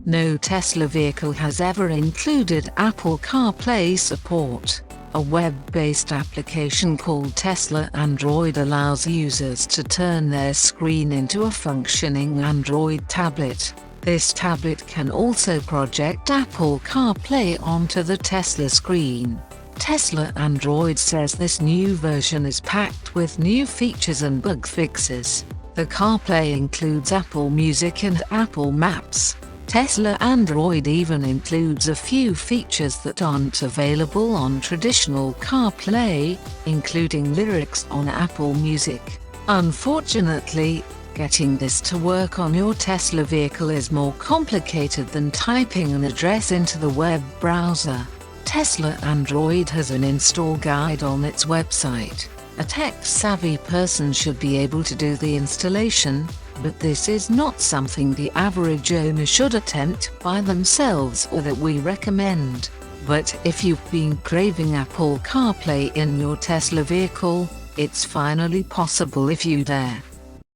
No Tesla vehicle has ever included Apple CarPlay support. A web-based application called Tesla Android allows users to turn their screen into a functioning Android tablet. This tablet can also project Apple CarPlay onto the Tesla screen. Tesla Android says this new version is packed with new features and bug fixes. The CarPlay includes Apple Music and Apple Maps. Tesla Android even includes a few features that aren't available on traditional CarPlay, including lyrics on Apple Music. Unfortunately, getting this to work on your Tesla vehicle is more complicated than typing an address into the web browser. Tesla Android has an install guide on its website. A tech-savvy person should be able to do the installation, but this is not something the average owner should attempt by themselves or that we recommend. But if you've been craving Apple CarPlay in your Tesla vehicle, it's finally possible if you dare.